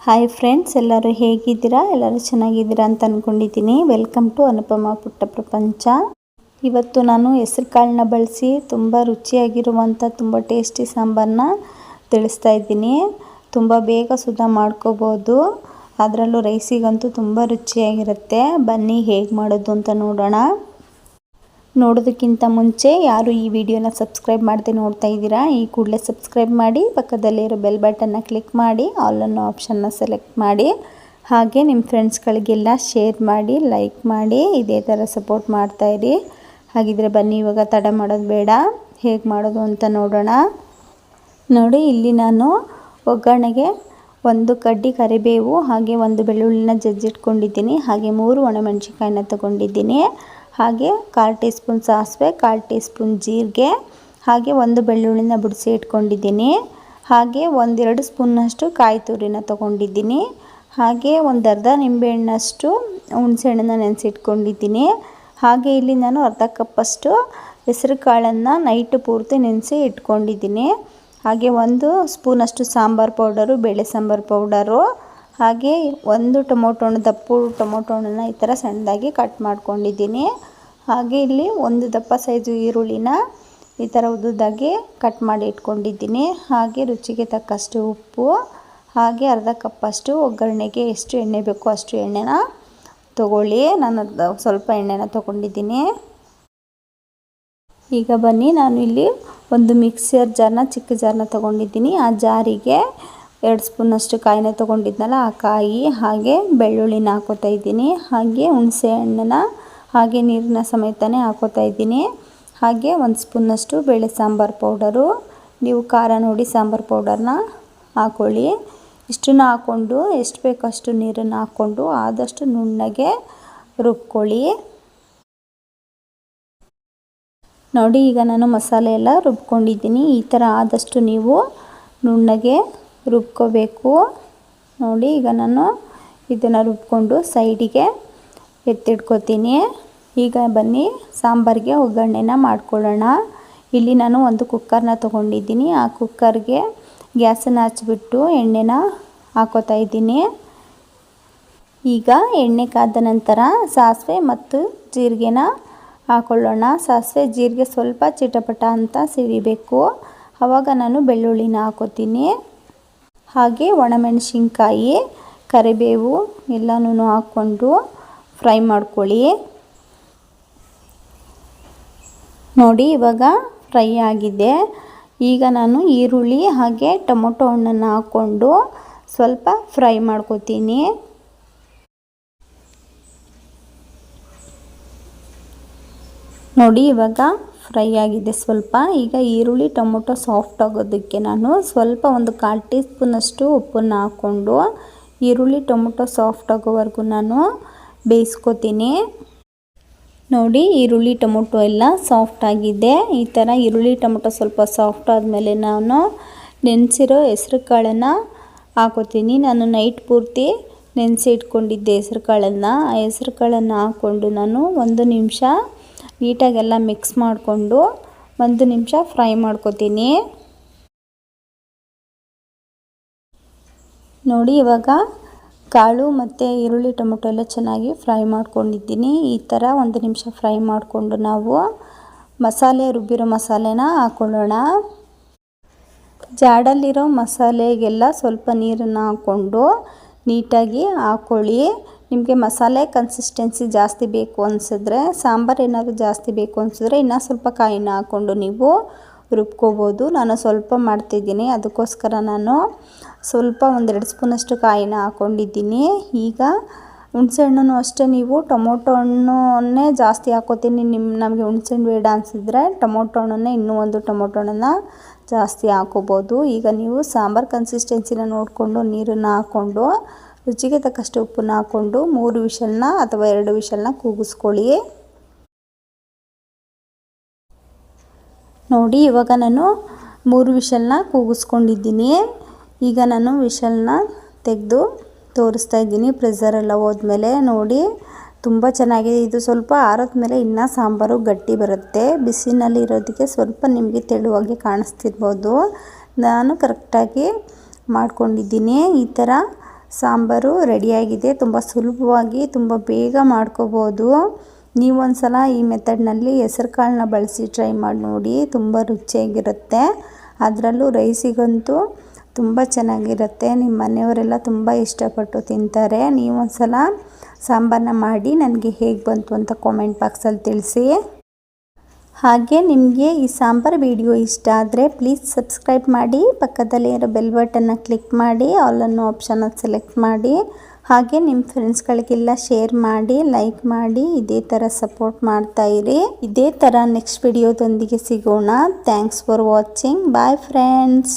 Hi friends, ಎಲ್ಲರೂ ಹೇಗಿದ್ದೀರಾ? ಎಲ್ಲರೂ ಚೆನ್ನಾಗಿದ್ದೀರಾ ಅಂತ ಅಂದ್ಕೊಂಡಿದ್ದೀನಿ. ವೆಲ್ಕಮ್ ಟು ಅನುಪಮ ಪುಟ್ಟ ಪ್ರಪಂಚ. ಇವತ್ತು ನಾನು ಹೆಸರು ಕಾಳನ್ನ ಬಳಸಿ ತುಂಬ ರುಚಿಯಾಗಿರುವಂಥ ತುಂಬ ಟೇಸ್ಟಿ ಸಾಂಬಾರನ್ನ ತಿಳಿಸ್ತಾ ಇದ್ದೀನಿ. ತುಂಬ ಬೇಗ ಸುಧಾ ಮಾಡ್ಕೋಬೋದು. ಅದರಲ್ಲೂ ರೈಸಿಗಂತೂ ತುಂಬ ರುಚಿಯಾಗಿರುತ್ತೆ. ಬನ್ನಿ ಹೇಗೆ ಮಾಡೋದು ಅಂತ ನೋಡೋಣ. ನೋಡೋದಕ್ಕಿಂತ ಮುಂಚೆ ಯಾರು ಈ ವಿಡಿಯೋನ ಸಬ್ಸ್ಕ್ರೈಬ್ ಮಾಡದೆ ನೋಡ್ತಾ ಇದ್ದೀರಾ, ಈ ಕೂಡಲೇ ಸಬ್ಸ್ಕ್ರೈಬ್ ಮಾಡಿ, ಪಕ್ಕದಲ್ಲಿರೋ ಬೆಲ್ ಬಟನ್ನ ಕ್ಲಿಕ್ ಮಾಡಿ, ಆಲ್ ಅನ್ನೋ ಆಪ್ಷನ್ನ ಸೆಲೆಕ್ಟ್ ಮಾಡಿ, ಹಾಗೆ ನಿಮ್ಮ ಫ್ರೆಂಡ್ಸ್ಗಳಿಗೆಲ್ಲ ಶೇರ್ ಮಾಡಿ, ಲೈಕ್ ಮಾಡಿ, ಇದೇ ಥರ ಸಪೋರ್ಟ್ ಮಾಡ್ತಾಯಿರಿ. ಹಾಗಿದ್ರೆ ಬನ್ನಿ ಇವಾಗ ತಡ ಮಾಡೋದು ಬೇಡ, ಹೇಗೆ ಮಾಡೋದು ಅಂತ ನೋಡೋಣ. ನೋಡಿ, ಇಲ್ಲಿ ನಾನು ಒಗ್ಗರಣೆಗೆ 1 ಕಡ್ಡಿ ಕರಿಬೇವು, ಹಾಗೆ 1 ಬೆಳ್ಳುಳ್ಳಿನ ಜಜ್ಜಿಟ್ಕೊಂಡಿದ್ದೀನಿ, ಹಾಗೆ 3 ಒಣಮೆಣಸಿನ್ಕಾಯಿನ ತೊಗೊಂಡಿದ್ದೀನಿ, ಹಾಗೆ 1/4 ಟೀ ಸ್ಪೂನ್ ಸಾಸಿವೆ, 1/4 ಟೀ ಸ್ಪೂನ್ ಜೀರಿಗೆ, ಹಾಗೆ 1 ಬೆಳ್ಳುಳ್ಳಿನ ಬಿಡಿಸಿ ಇಟ್ಕೊಂಡಿದ್ದೀನಿ, ಹಾಗೆ 1-2 ಸ್ಪೂನ್ನಷ್ಟು ಕಾಯಿ ತುರಿನ ತೊಗೊಂಡಿದ್ದೀನಿ, ಹಾಗೆ 1/2 ನಿಂಬೆಹಣ್ಣಷ್ಟು ಹುಣಸೆಹಣ್ಣನ್ನು ನೆನೆಸಿಟ್ಕೊಂಡಿದ್ದೀನಿ, ಹಾಗೆ ಇಲ್ಲಿ ನಾನು ಅರ್ಧ ಕಪ್ಪಷ್ಟು ಹೆಸರು ಕಾಳನ್ನು ನೈಟ್ ಪೂರ್ತಿ ನೆನೆಸಿ ಇಟ್ಕೊಂಡಿದ್ದೀನಿ, ಹಾಗೆ 1 ಸ್ಪೂನಷ್ಟು ಸಾಂಬಾರು ಪೌಡರು, ಬೇಳೆ ಸಾಂಬಾರು ಪೌಡರು, ಹಾಗೆ 1 ಟೊಮೊಟೊ ಹಣ್ಣು, ದಪ್ಪು ಟೊಮೊಟೊ ಹಣ್ಣನ್ನು ಈ ಥರ ಸಣ್ಣದಾಗಿ ಕಟ್ ಮಾಡ್ಕೊಂಡಿದ್ದೀನಿ, ಹಾಗೆ ಇಲ್ಲಿ 1 ದಪ್ಪ ಸೈಜು ಈರುಳ್ಳಿನ ಈ ಥರ ಉದ್ದುದಾಗಿ ಕಟ್ ಮಾಡಿ ಇಟ್ಕೊಂಡಿದ್ದೀನಿ, ಹಾಗೆ ರುಚಿಗೆ ತಕ್ಕಷ್ಟು ಉಪ್ಪು, ಹಾಗೆ ಅರ್ಧ ಕಪ್ಪಷ್ಟು ಒಗ್ಗರಣೆಗೆ ಎಷ್ಟು ಎಣ್ಣೆ ಬೇಕೋ ಅಷ್ಟು ಎಣ್ಣೆನ ತೊಗೊಳ್ಳಿ. ನಾನು ಸ್ವಲ್ಪ ಎಣ್ಣೆನ ತೊಗೊಂಡಿದ್ದೀನಿ. ಈಗ ಬನ್ನಿ, ನಾನು ಇಲ್ಲಿ ಒಂದು ಮಿಕ್ಸರ್ ಜಾರ್ನ, ಚಿಕ್ಕ ಜಾರ್ನ ತೊಗೊಂಡಿದ್ದೀನಿ. ಆ ಜಾರಿಗೆ 2 ಸ್ಪೂನಷ್ಟು ಕಾಯಿನ ತೊಗೊಂಡಿದ್ನಲ್ಲ, ಆ ಕಾಯಿ ಹಾಗೆ ಬೆಳ್ಳುಳ್ಳಿನ ಹಾಕೋತಾ ಇದ್ದೀನಿ, ಹಾಗೆ ಹುಣಸೆ ಹಣ್ಣನ್ನ ಹಾಗೆ ನೀರಿನ ಸಮೇತನೇ ಹಾಕೋತಾ ಇದ್ದೀನಿ, ಹಾಗೆ 1 ಸ್ಪೂನಷ್ಟು ಬೇಳೆ ಸಾಂಬಾರು ಪೌಡರು, ನೀವು ಖಾರ ನೋಡಿ ಸಾಂಬಾರು ಪೌಡರ್ನ ಹಾಕ್ಕೊಳ್ಳಿ. ಇಷ್ಟನ್ನು ಹಾಕ್ಕೊಂಡು ಎಷ್ಟು ಬೇಕೋ ಅಷ್ಟು ನೀರನ್ನು ಹಾಕ್ಕೊಂಡು ಆದಷ್ಟು ನುಣ್ಣಗೆ ರುಬ್ಕೊಳ್ಳಿ. ನೋಡಿ, ಈಗ ನಾನು ಮಸಾಲೆ ಎಲ್ಲ ರುಬ್ಕೊಂಡಿದ್ದೀನಿ. ಈ ಥರ ಆದಷ್ಟು ನೀವು ನುಣ್ಣಗೆ ರುಬ್ಕೋಬೇಕು. ನೋಡಿ, ಈಗ ನಾನು ಇದನ್ನು ರುಬ್ಕೊಂಡು ಸೈಡಿಗೆ ಎತ್ತಿಡ್ಕೊತೀನಿ. ಈಗ ಬನ್ನಿ ಸಾಂಬಾರಿಗೆ ಒಗ್ಗರಣೆನ ಮಾಡ್ಕೊಳ್ಳೋಣ. ಇಲ್ಲಿ ನಾನು ಒಂದು ಕುಕ್ಕರ್ನ ತೊಗೊಂಡಿದ್ದೀನಿ. ಆ ಕುಕ್ಕರ್ಗೆ ಗ್ಯಾಸನ್ನು ಹಚ್ಚಿಬಿಟ್ಟು ಎಣ್ಣೆನ ಹಾಕೋತಾ ಇದ್ದೀನಿ. ಈಗ ಎಣ್ಣೆ ಕಾದ ನಂತರ ಸಾಸಿವೆ ಮತ್ತು ಜೀರಿಗೆನ ಹಾಕೊಳ್ಳೋಣ. ಸಾಸಿವೆ ಜೀರಿಗೆ ಸ್ವಲ್ಪ ಚಿಟಪಟ ಅಂತ ಸಿಡಿಬೇಕು. ಆವಾಗ ನಾನು ಬೆಳ್ಳುಳ್ಳಿನ ಹಾಕೋತೀನಿ, ಹಾಗೆ ಒಣಮೆಣಸಿನ್ಕಾಯಿ, ಕರಿಬೇವು ಎಲ್ಲನೂ ಹಾಕ್ಕೊಂಡು ಫ್ರೈ ಮಾಡ್ಕೊಳ್ಳಿ. ನೋಡಿ, ಇವಾಗ ಫ್ರೈ ಆಗಿದೆ. ಈಗ ನಾನು ಈರುಳ್ಳಿ ಹಾಗೆ ಟೊಮೊಟೊ ಹಣ್ಣನ್ನು ಹಾಕ್ಕೊಂಡು ಸ್ವಲ್ಪ ಫ್ರೈ ಮಾಡ್ಕೋತೀನಿ. ನೋಡಿ, ಇವಾಗ ಫ್ರೈ ಆಗಿದೆ ಸ್ವಲ್ಪ. ಈಗ ಈರುಳ್ಳಿ ಟೊಮೊಟೊ ಸಾಫ್ಟ್ ಆಗೋದಕ್ಕೆ ನಾನು ಸ್ವಲ್ಪ 1/4 ಟೀ ಸ್ಪೂನಷ್ಟು ಉಪ್ಪನ್ನು ಹಾಕ್ಕೊಂಡು ಈರುಳ್ಳಿ ಟೊಮೊಟೊ ಸಾಫ್ಟ್ ಆಗೋವರೆಗೂ ನಾನು ಬೇಯಿಸ್ಕೊತೀನಿ. ನೋಡಿ, ಈರುಳ್ಳಿ ಟೊಮೊಟೊ ಎಲ್ಲ ಸಾಫ್ಟ್ ಆಗಿದೆ. ಈ ಥರ ಈರುಳ್ಳಿ ಟೊಮೊಟೊ ಸ್ವಲ್ಪ ಸಾಫ್ಟ್ ಆದಮೇಲೆ ನಾನು ನೆನೆಸಿರೋ ಹೆಸರು ಕಾಳನ್ನು ಹಾಕೋತೀನಿ. ನಾನು ನೈಟ್ ಪೂರ್ತಿ ನೆನೆಸಿ ಇಟ್ಕೊಂಡಿದ್ದೆ ಹೆಸರು ಕಾಳನ್ನು. ಆ ಹೆಸರು ಕಾಳನ್ನು ಹಾಕ್ಕೊಂಡು ನಾನು 1 ನಿಮಿಷ ನೀಟಾಗೆಲ್ಲ ಮಿಕ್ಸ್ ಮಾಡಿಕೊಂಡು 1 ನಿಮಿಷ ಫ್ರೈ ಮಾಡ್ಕೋತೀನಿ. ನೋಡಿ, ಇವಾಗ ಕಾಳು ಮತ್ತು ಈರುಳ್ಳಿ ಟೊಮೊಟೊ ಎಲ್ಲ ಚೆನ್ನಾಗಿ ಫ್ರೈ ಮಾಡ್ಕೊಂಡಿದ್ದೀನಿ. ಈ ಥರ 1 ನಿಮಿಷ ಫ್ರೈ ಮಾಡಿಕೊಂಡು ನಾವು ಮಸಾಲೆ ರುಬ್ಬಿರೋ ಮಸಾಲೆನ ಹಾಕ್ಕೊಳ್ಳೋಣ. ಜಾಡಲ್ಲಿರೋ ಮಸಾಲೆಗೆಲ್ಲ ಸ್ವಲ್ಪ ನೀರನ್ನು ಹಾಕ್ಕೊಂಡು ನೀಟಾಗಿ ಹಾಕ್ಕೊಳ್ಳಿ. ನಿಮಗೆ ಮಸಾಲೆ ಕನ್ಸಿಸ್ಟೆನ್ಸಿ ಜಾಸ್ತಿ ಬೇಕು ಅನಿಸಿದ್ರೆ, ಸಾಂಬಾರು ಏನಾದರೂ ಜಾಸ್ತಿ ಬೇಕು ಅನಿಸಿದ್ರೆ ಇನ್ನೂ ಸ್ವಲ್ಪ ಕಾಯಿನ ಹಾಕ್ಕೊಂಡು ನೀವು ರುಬ್ಕೋಬೋದು. ನಾನು ಸ್ವಲ್ಪ ಮಾಡ್ತಿದ್ದೀನಿ, ಅದಕ್ಕೋಸ್ಕರ ನಾನು ಸ್ವಲ್ಪ 1-2 ಸ್ಪೂನಷ್ಟು ಕಾಯಿನ ಹಾಕ್ಕೊಂಡಿದ್ದೀನಿ. ಈಗ ಹುಣಸೆಹಣ್ಣು ಅಷ್ಟೇ, ನೀವು ಟೊಮೊಟೊ ಹಣ್ಣನ್ನೇ ಜಾಸ್ತಿ ಹಾಕ್ಕೋತೀನಿ. ನಮಗೆ ಹುಣಸೆಹಣ್ಣು ಬೇಡ ಅನಿಸಿದ್ರೆ ಟೊಮೊಟೊ ಹಣ್ಣನ್ನೇ ಇನ್ನೂ 1 ಟೊಮೊಟೊ ಹಣ್ಣನ್ನು ಜಾಸ್ತಿ ಹಾಕ್ಕೋಬೋದು. ಈಗ ನೀವು ಸಾಂಬಾರು ಕನ್ಸಿಸ್ಟೆನ್ಸಿನ ನೋಡಿಕೊಂಡು ನೀರನ್ನು ಹಾಕ್ಕೊಂಡು ರುಚಿಗೆ ತಕ್ಕಷ್ಟು ಉಪ್ಪನ್ನ ಹಾಕ್ಕೊಂಡು 3 ವಿಷಲ್ನ ಅಥವಾ 2 ವಿಷಲ್ನ ಕೂಗಿಸ್ಕೊಳ್ಳಿ. ನೋಡಿ, ಇವಾಗ ನಾನು 3 ವಿಷಲ್ನ ಕೂಗಿಸ್ಕೊಂಡಿದ್ದೀನಿ. ಈಗ ನಾನು ವಿಷಲ್ನ ತೆಗೆದು ತೋರಿಸ್ತಾ ಇದ್ದೀನಿ. ಪ್ರೆಷರೆಲ್ಲ ಹೋದ್ಮೇಲೆ ನೋಡಿ, ತುಂಬ ಚೆನ್ನಾಗಿದೆ. ಇದು ಸ್ವಲ್ಪ ಆರೋದ ಮೇಲೆ ಇನ್ನೂ ಸಾಂಬಾರು ಗಟ್ಟಿ ಬರುತ್ತೆ. ಬಿಸಿನಲ್ಲಿ ಇರೋದಕ್ಕೆ ಸ್ವಲ್ಪ ನಿಮಗೆ ತೆಳುವಾಗಿ ಕಾಣಿಸ್ತಿರ್ಬೋದು. ನಾನು ಕರೆಕ್ಟಾಗಿ ಮಾಡ್ಕೊಂಡಿದ್ದೀನಿ. ಈ ಥರ ಸಾಂಬಾರು ರೆಡಿಯಾಗಿದೆ. ತುಂಬ ಸುಲಭವಾಗಿ ತುಂಬ ಬೇಗ ಮಾಡ್ಕೋಬೋದು. ನೀವೊಂದ್ಸಲ ಈ ಮೆಥಡ್ನಲ್ಲಿ ಹೆಸರು ಕಾಳನ್ನ ಬಳಸಿ ಟ್ರೈ ಮಾಡಿ ನೋಡಿ, ತುಂಬ ರುಚಿಯಾಗಿರುತ್ತೆ. ಅದರಲ್ಲೂ ರೈಸಿಗಂತೂ ತುಂಬ ಚೆನ್ನಾಗಿರುತ್ತೆ. ನಿಮ್ಮ ಮನೆಯವರೆಲ್ಲ ತುಂಬ ಇಷ್ಟಪಟ್ಟು ತಿಂತಾರೆ. ನೀವೊಂದ್ಸಲ ಸಾಂಬಾರನ್ನ ಮಾಡಿ ನನಗೆ ಹೇಗೆ ಬಂತು ಅಂತ ಕಾಮೆಂಟ್ ಬಾಕ್ಸಲ್ಲಿ ತಿಳಿಸಿ. ಹಾಗೆ ನಿಮಗೆ ಈ ಸಾಂಬಾರು ವಿಡಿಯೋ ಇಷ್ಟ ಆದರೆ ಪ್ಲೀಸ್ ಸಬ್ಸ್ಕ್ರೈಬ್ ಮಾಡಿ, ಪಕ್ಕದಲ್ಲೇ ಇರೋ ಬೆಲ್ ಬಟನ್ನ ಕ್ಲಿಕ್ ಮಾಡಿ, ಆಲ್ ಅನ್ನೋ ಆಪ್ಷನ್ನ ಸೆಲೆಕ್ಟ್ ಮಾಡಿ. ಹಾಗೆ ನಿಮ್ಮ ಫ್ರೆಂಡ್ಸ್ಗಳಿಗೆಲ್ಲ ಶೇರ್ ಮಾಡಿ, ಲೈಕ್ ಮಾಡಿ. ಇದೇ ಥರ ಸಪೋರ್ಟ್ ಮಾಡ್ತಾಯಿರಿ. ಇದೇ ಥರ ನೆಕ್ಸ್ಟ್ ವಿಡಿಯೋದೊಂದಿಗೆ ಸಿಗೋಣ. Thanks for watching. Bye friends.